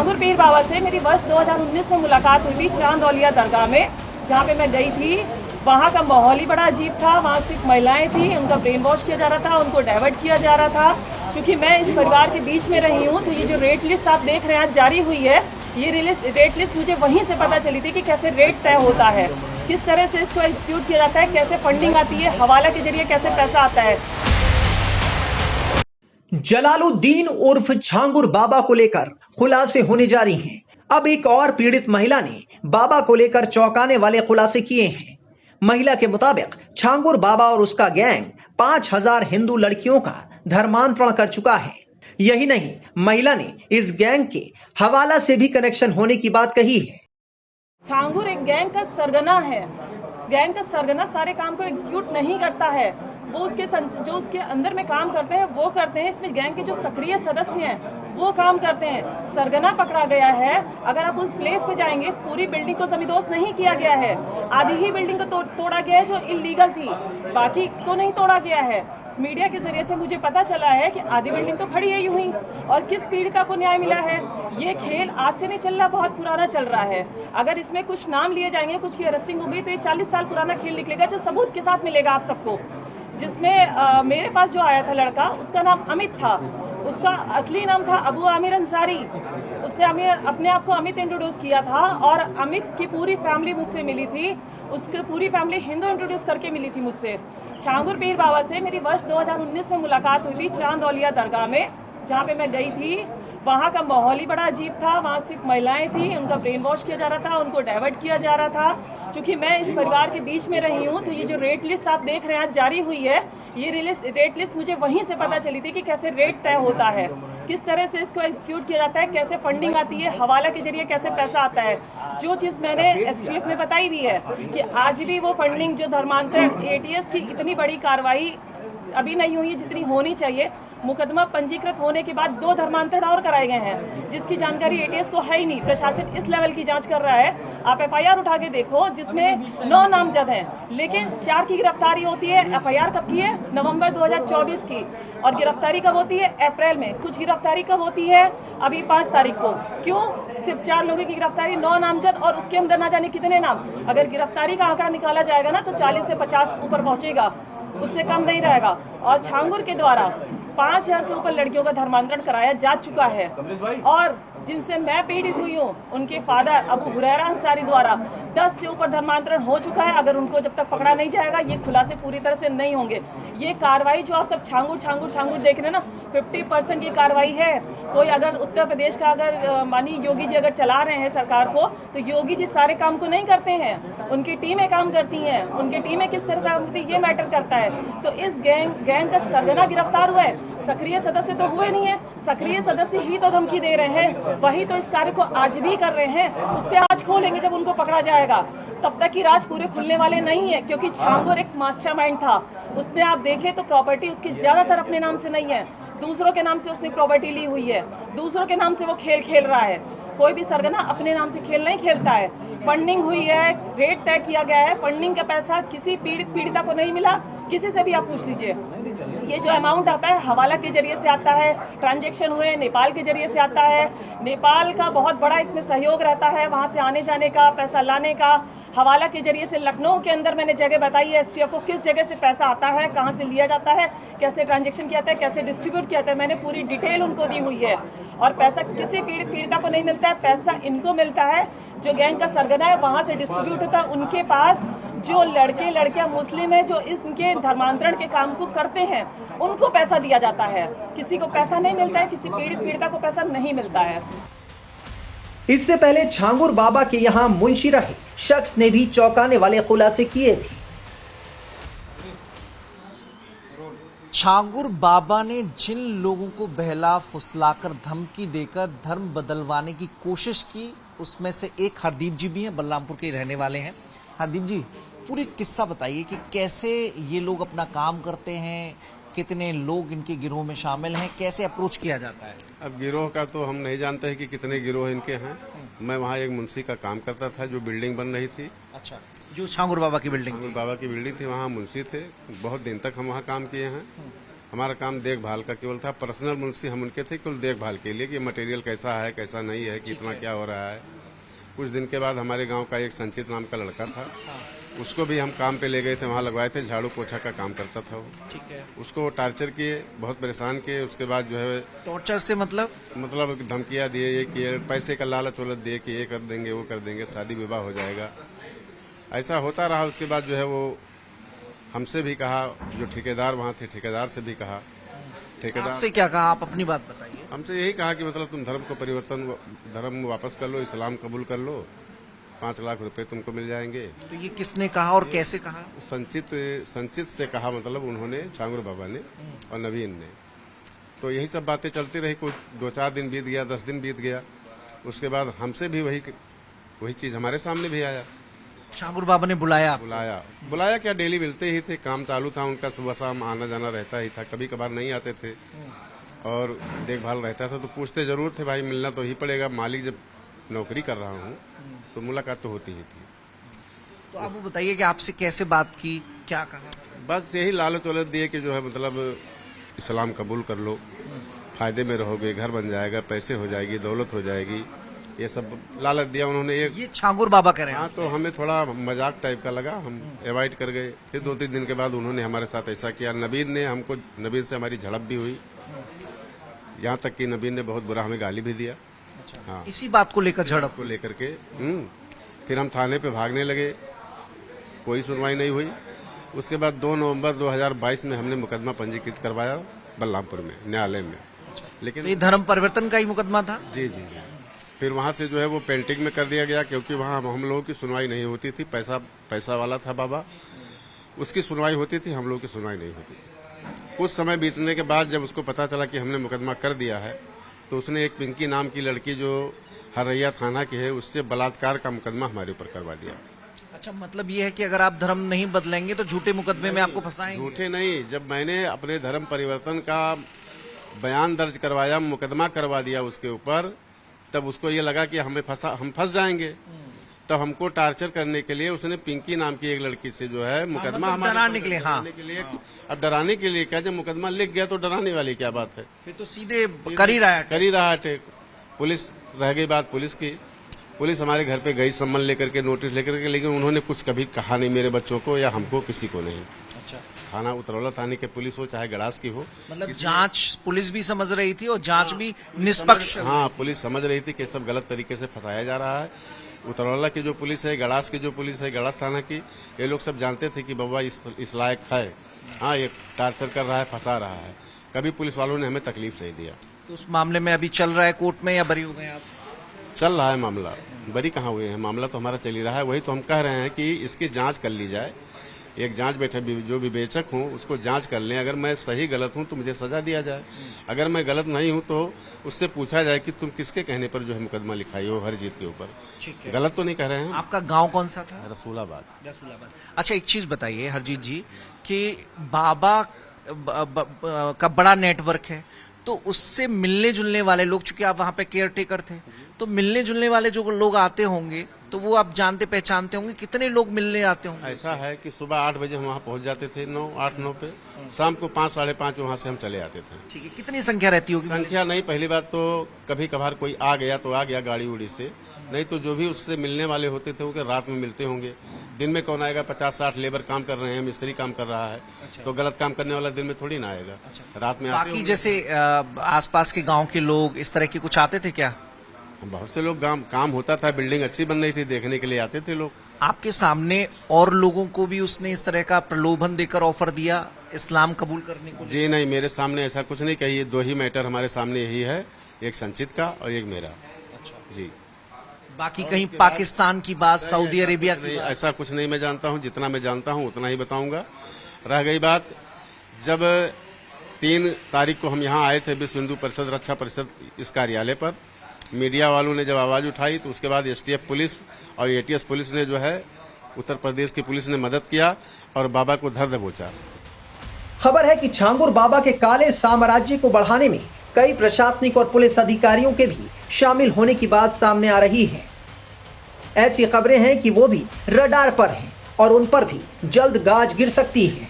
छांगुर पीर बाबा से मेरी वर्ष 2019 में मुलाकात हुई थी चांदौलिया दरगाह में, जहाँ पे मैं गई थी। वहाँ का माहौल ही बड़ा अजीब था। वहाँ सिर्फ महिलाएं थी, उनका ब्रेन वॉश किया जा रहा था, उनको डाइवर्ट किया जा रहा था। क्योंकि मैं इस परिवार के बीच में रही हूँ, तो ये जो रेट लिस्ट आप देख रहे हैं आज जारी हुई है, ये रेट लिस्ट मुझे वहीं से पता चली थी कि कैसे रेट तय होता है, किस तरह से इसको एग्जीक्यूट किया जाता है, कैसे फंडिंग आती है, हवाला के जरिए कैसे पैसा आता है। जलालुद्दीन उर्फ छांगुर बाबा को लेकर खुलासे होने जारी हैं। अब एक और पीड़ित महिला ने बाबा को लेकर चौंकाने वाले खुलासे किए हैं। महिला के मुताबिक छांगुर बाबा और उसका गैंग 5000 हिंदू लड़कियों का धर्मांतरण कर चुका है। यही नहीं, महिला ने इस गैंग के हवाला से भी कनेक्शन होने की बात कही है। छांगुर एक गैंग का सरगना है। गैंग का सरगना सारे काम को एग्जीक्यूट नहीं करता है, वो जो उसके अंदर में काम करते हैं वो करते हैं। इसमें गैंग के जो सक्रिय सदस्य हैं वो काम करते हैं। सरगना पकड़ा गया है। अगर आप उस प्लेस पे जाएंगे, पूरी बिल्डिंग को जमींदोज नहीं किया गया है, आधी ही बिल्डिंग को तोड़ा गया है जो इलीगल थी, बाकी को नहीं तोड़ा गया है। मीडिया के जरिए से मुझे पता चला है कि आधी बिल्डिंग तो खड़ी है यूं ही, और किस पीड़िता को न्याय मिला है। ये खेल आज से नहीं चल रहा, बहुत पुराना चल रहा है। अगर इसमें कुछ नाम लिए जाएंगे, कुछ की अरेस्टिंग होगी, तो ये 40 साल पुराना खेल निकलेगा, जो सबूत के साथ मिलेगा आप सबको। जिसमें मेरे पास जो आया था लड़का, उसका नाम अमित था। उसका असली नाम था अबू आमिर अंसारी। उसने अपने आप को अमित इंट्रोड्यूस किया था, और अमित की पूरी फैमिली मुझसे मिली थी। उसकी पूरी फैमिली हिंदू इंट्रोड्यूस करके मिली थी मुझसे। छांगुर पीर बाबा से मेरी वर्ष 2019 में मुलाकात हुई थी चांदौलिया दरगाह में, जहाँ पे मैं गई थी। वहाँ का माहौल ही बड़ा अजीब था। वहाँ सिर्फ महिलाएं थी, उनका ब्रेन वॉश किया जा रहा था, उनको डाइवर्ट किया जा रहा था। क्योंकि मैं इस परिवार के बीच में रही हूँ, तो ये जो रेट लिस्ट आप देख रहे हैं आज जारी हुई है, ये रेट लिस्ट मुझे वहीं से पता चली थी कि कैसे रेट तय होता है, किस तरह से इसको एग्जीक्यूट किया जाता है, कैसे फंडिंग आती है, हवाला के जरिए कैसे पैसा आता है। जो चीज़ मैंने एसटीएफ में बताई भी है कि आज भी वो फंडिंग जो धर्मांतरण एटीएस की इतनी बड़ी कार्रवाई अभी नहीं हुई जितनी होनी चाहिए। मुकदमा पंजीकृत होने के बाद 2 धर्मांतरण और कराए गए हैं, जिसकी जानकारी एटीएस को है ही नहीं। प्रशासन इस लेवल की जांच कर रहा है। आप एफआईआर उठा के देखो, जिसमें 9 नामजद हैं, लेकिन 4 की गिरफ्तारी होती है। एफआईआर कब की है? नवंबर 2024 की। और गिरफ्तारी कब होती है? अप्रैल में। कुछ गिरफ्तारी कब होती है? अभी 5 तारीख को। क्यों सिर्फ 4 लोगों की गिरफ्तारी, 9 नामजद, और उसके अंदर ना जाने कितने नाम। अगर गिरफ्तारी का आंकड़ा निकाला जाएगा ना, तो 40 से 50 ऊपर पहुंचेगा, उससे कम नहीं रहेगा। और छांगुर के द्वारा 5000 से ऊपर लड़कियों का धर्मांतरण कराया जा चुका है। और जिनसे मैं पीड़ित हुई हूँ, उनके फादर अबू हुरैरा अंसारी द्वारा 10 से ऊपर धर्मांतरण हो चुका है। अगर उनको जब तक पकड़ा नहीं जाएगा, ये खुलासे पूरी तरह से नहीं होंगे। ये कार्रवाई जो आप सब छांगुर छांगुर छांगुर देख रहे हैं ना, 50% ये कार्रवाई है। कोई अगर उत्तर प्रदेश का अगर मानी योगी जी अगर चला रहे हैं सरकार को, तो योगी जी सारे काम को नहीं करते हैं, उनकी टीमें काम करती हैं। उनकी टीमें किस तरह से काम करती है, ये मैटर करता है। तो इस गैंग का सरगना गिरफ्तार हुआ है, सक्रिय सदस्य तो हुए नहीं है। सक्रिय सदस्य ही तो धमकी दे रहे हैं, वही तो इस कार्य को आज भी कर रहे हैं। उस पर आज खोलेंगे जब उनको पकड़ा जाएगा। तब तक की राज पूरे खुलने वाले नहीं है, क्योंकि छांगुर एक मास्टरमाइंड था। उसने आप देखें तो प्रॉपर्टी उसकी ज्यादातर अपने नाम से नहीं है, दूसरों के नाम से उसने प्रॉपर्टी ली हुई है, दूसरों के नाम से वो खेल खेल रहा है। कोई भी सरगना अपने नाम से खेल नहीं खेलता है। फंडिंग हुई है, रेट तय किया गया है। फंडिंग का पैसा किसी पीड़िता को नहीं मिला, किसी से भी आप पूछ लीजिए। ये जो अमाउंट आता है हवाला के जरिए से आता है, ट्रांजैक्शन हुए नेपाल के जरिए से आता है। नेपाल का बहुत बड़ा इसमें सहयोग रहता है, वहाँ से आने जाने का, पैसा लाने का। हवाला के जरिए से लखनऊ के अंदर मैंने जगह बताई है एसटीएफ को, किस जगह से पैसा आता है, कहाँ से लिया जाता है, कैसे ट्रांजेक्शन किया जाता है, कैसे डिस्ट्रीब्यूट किया जाता है। मैंने पूरी डिटेल उनको दी हुई है। और पैसा किसी पीड़िता को नहीं मिलता है, पैसा इनको मिलता है। जो गैंग का सरगना है वहाँ से डिस्ट्रीब्यूट होता है उनके पास। जो लड़के लड़कियां मुस्लिम है, जो इनके धर्मांतरण के काम को करते हैं, उनको पैसा दिया जाता है। किसी को पैसा नहीं मिलता है, किसी पीड़िता को पैसा नहीं मिलता है। इससे पहले छांगुर बाबा के यहाँ मुंशी रहे शख्स ने भी चौंकाने वाले खुलासे किए थे। छांगुर बाबा ने जिन लोगों को बहला फुसलाकर धमकी देकर धर्म बदलवाने की कोशिश की, उसमें से एक हरदीप जी भी हैं, बलरामपुर के रहने वाले हैं। हरदीप जी, पूरी किस्सा बताइए कि कैसे ये लोग अपना काम करते हैं, कितने लोग इनके गिरोह में शामिल हैं, कैसे अप्रोच किया जाता है। अब गिरोह का तो हम नहीं जानते हैं कि कितने गिरोह इनके हैं। मैं वहाँ एक मुंशी का काम करता था, जो बिल्डिंग बन रही थी। अच्छा, जो छांगुर बाबा की बिल्डिंग छांगुर बाबा की बिल्डिंग थी, वहाँ मुंशी थे। बहुत दिन तक हम वहाँ काम किए हैं। हमारा काम देखभाल का केवल था। पर्सनल मुंशी हम उनके थे केवल देखभाल के लिए कि मटेरियल कैसा है कैसा नहीं है, कितना क्या हो रहा है। कुछ दिन के बाद हमारे गांव का एक संचित नाम का लड़का था, उसको भी हम काम पे ले गए थे, वहाँ लगवाए थे, झाड़ू पोछा का काम करता था वो। ठीक है। उसको वो टार्चर किए, बहुत परेशान किए। उसके बाद जो है टॉर्चर से मतलब धमकियाँ दिए, ये किए, पैसे का लालच वलच दिए कि ये कर देंगे वो कर देंगे, शादी विवाह हो जाएगा। ऐसा होता रहा। उसके बाद जो है वो हमसे भी कहा, जो ठेकेदार वहाँ थे ठेकेदार से भी कहा। ठेकेदार आपसे क्या कहा, आप अपनी बात बताइए। हमसे यही कहा कि मतलब तुम धर्म को धर्म वापस कर लो, इस्लाम कबूल कर लो, 5 लाख रुपए तुमको मिल जाएंगे। तो ये किसने कहा और कैसे कहा? संचित से कहा, मतलब उन्होंने, छांगुर बाबा ने और नवीन ने। तो यही सब बातें चलती रही। कुछ 2-4 दिन बीत गया, 10 दिन बीत गया। उसके बाद हमसे भी वही चीज हमारे सामने भी आया। छांगुर बाबा ने बुलाया क्या, डेली मिलते ही थे, काम चालू था उनका, सुबह शाम आना जाना रहता ही था। कभी कभार नहीं आते थे और देखभाल रहता था तो पूछते जरूर थे, भाई मिलना तो ही पड़ेगा, मालिक जब नौकरी कर रहा हूँ तो मुलाकात तो होती ही थी। तो आप वो बताइए कि आपसे कैसे बात की, क्या कहा? बस यही लालच वालच दिए कि जो है मतलब इस्लाम कबूल कर लो, फायदे में रहोगे, घर बन जाएगा, पैसे हो जाएगी, दौलत हो जाएगी, ये सब लालच दिया उन्होंने। ये छांगुर बाबा कह रहे हैं। हाँ, तो हमें थोड़ा मजाक टाइप का लगा, हम अवॉइड कर गए। फिर 2-3 दिन के बाद उन्होंने हमारे साथ ऐसा किया। नबीन से हमारी झड़प भी हुई, यहाँ तक कि नबीन ने बहुत बुरा हमें गाली भी दिया। हाँ, इसी बात को लेकर झड़प को लेकर के फिर हम थाने पे भागने लगे, कोई सुनवाई नहीं हुई। उसके बाद 2 नवंबर 2022 में हमने मुकदमा पंजीकृत करवाया बलरामपुर में, न्यायालय में। लेकिन तो ये धर्म परिवर्तन का ही मुकदमा था? जी। फिर वहाँ से जो है वो पेंटिंग में कर दिया गया, क्योंकि वहाँ हम लोगों की सुनवाई नहीं होती थी। पैसा वाला था बाबा, उसकी सुनवाई होती थी, हम लोगों की सुनवाई नहीं होती थी। कुछ समय बीतने के बाद जब उसको पता चला कि हमने मुकदमा कर दिया है, तो उसने एक पिंकी नाम की लड़की जो हरैया थाना की है, उससे बलात्कार का मुकदमा हमारे ऊपर करवा दिया। अच्छा, मतलब ये है कि अगर आप धर्म नहीं बदलेंगे तो झूठे मुकदमे में आपको फंसाएंगे? झूठे नहीं, जब मैंने अपने धर्म परिवर्तन का बयान दर्ज करवाया, मुकदमा करवा दिया उसके ऊपर, तब उसको ये लगा कि हम फंस जाएंगे। तब हमको टार्चर करने के लिए उसने पिंकी नाम की एक लड़की से जो है मुकदमा मतलब डराने के लिए। हाँ, अब डराने के लिए क्या, जब मुकदमा लिख गया तो डराने वाली क्या बात है? फिर तो सीधे कर ही रहा है। पुलिस रह गई बात पुलिस की। पुलिस हमारे घर पे गई सम्मन लेकर के, नोटिस लेकर के, लेकिन उन्होंने कुछ कभी कहा नहीं मेरे बच्चों को या हमको, किसी को नहीं। अच्छा, थाना उतरौला थाने के पुलिस हो चाहे गड़ास की हो, मतलब जांच पुलिस भी समझ रही थी और जांच भी निष्पक्ष। हाँ, पुलिस समझ रही थी कि सब गलत तरीके से फंसाया जा रहा है। उतरौला की जो पुलिस है, गड़ास की जो पुलिस है, गड़ास थाना की, ये लोग सब जानते थे कि बाबा इस लायक है। हाँ, ये टार्चर कर रहा है, फंसा रहा है। कभी पुलिस वालों ने हमें तकलीफ नहीं दिया। तो उस मामले में अभी चल रहा है कोर्ट में या बरी हो गए आप? चल रहा है मामला, बरी कहाँ हुए हैं, मामला तो हमारा चल ही रहा है। वही तो हम कह रहे हैं कि इसकी जांच कर ली जाए। एक जांच बैठे, जो विवेचक हूँ उसको जांच कर लें। अगर मैं सही गलत हूँ तो मुझे सजा दिया जाए, अगर मैं गलत नहीं हूँ तो उससे पूछा जाए कि तुम किसके कहने पर जो है मुकदमा लिखाई हो हरजीत के ऊपर। गलत तो नहीं कह रहे हैं। आपका गांव कौन सा था? रसूलाबाद। अच्छा, एक चीज बताइए हरजीत जी कि बाबा का बड़ा नेटवर्क है, तो उससे मिलने जुलने वाले लोग, चूंकि आप वहां पे केयर टेकर थे, तो मिलने जुलने वाले जो लोग आते होंगे तो वो आप जानते पहचानते होंगे। कितने लोग मिलने आते होंगे? ऐसा है कि सुबह 8 बजे हम वहाँ पहुँच जाते थे, 8-9 पे। शाम को 5 साढ़े 5 वहाँ से हम चले आते थे। ठीक है, कितनी संख्या रहती होगी? संख्या नहीं, पहली बात तो कभी कभार कोई आ गया तो आ गया गाड़ी उड़ी से, नहीं तो जो भी उससे मिलने वाले होते थे वो रात में मिलते होंगे। दिन में कौन आएगा? 50-60 लेबर काम कर रहे हैं, मिस्त्री काम कर रहा है। अच्छा। तो गलत काम करने वाला दिन में थोड़ी ना आएगा। अच्छा। रात में बाकी जैसे आसपास के गांव के लोग इस तरह के कुछ आते थे क्या? बहुत से लोग, काम होता था, बिल्डिंग अच्छी बन रही थी, देखने के लिए आते थे लोग। आपके सामने और लोगों को भी उसने इस तरह का प्रलोभन देकर ऑफर दिया इस्लाम कबूल करने को? जी नहीं, मेरे सामने ऐसा कुछ नहीं कही। 2 ही मैटर हमारे सामने यही है, एक संचित का और एक मेरा। अच्छा जी, बाकी कहीं पाकिस्तान की बात, सऊदी अरेबिया की बात? ऐसा कुछ नहीं मैं जानता हूँ। जितना मैं जानता हूँ उतना ही बताऊंगा। रह गई बात, जब 3 तारीख को हम यहाँ आए थे विश्व हिंदू परिषद रक्षा परिषद इस कार्यालय पर, मीडिया वालों ने जब आवाज उठाई तो उसके बाद एसटीएफ पुलिस और एटीएस पुलिस ने जो है, उत्तर प्रदेश की पुलिस ने मदद किया और बाबा को धर दबोचा। खबर है कि छांगुर बाबा के काले साम्राज्य को बढ़ाने में कई प्रशासनिक और पुलिस अधिकारियों के भी शामिल होने की बात सामने आ रही है। ऐसी खबरें हैं कि वो भी रडार पर हैं और उन पर भी जल्द गाज गिर सकती है।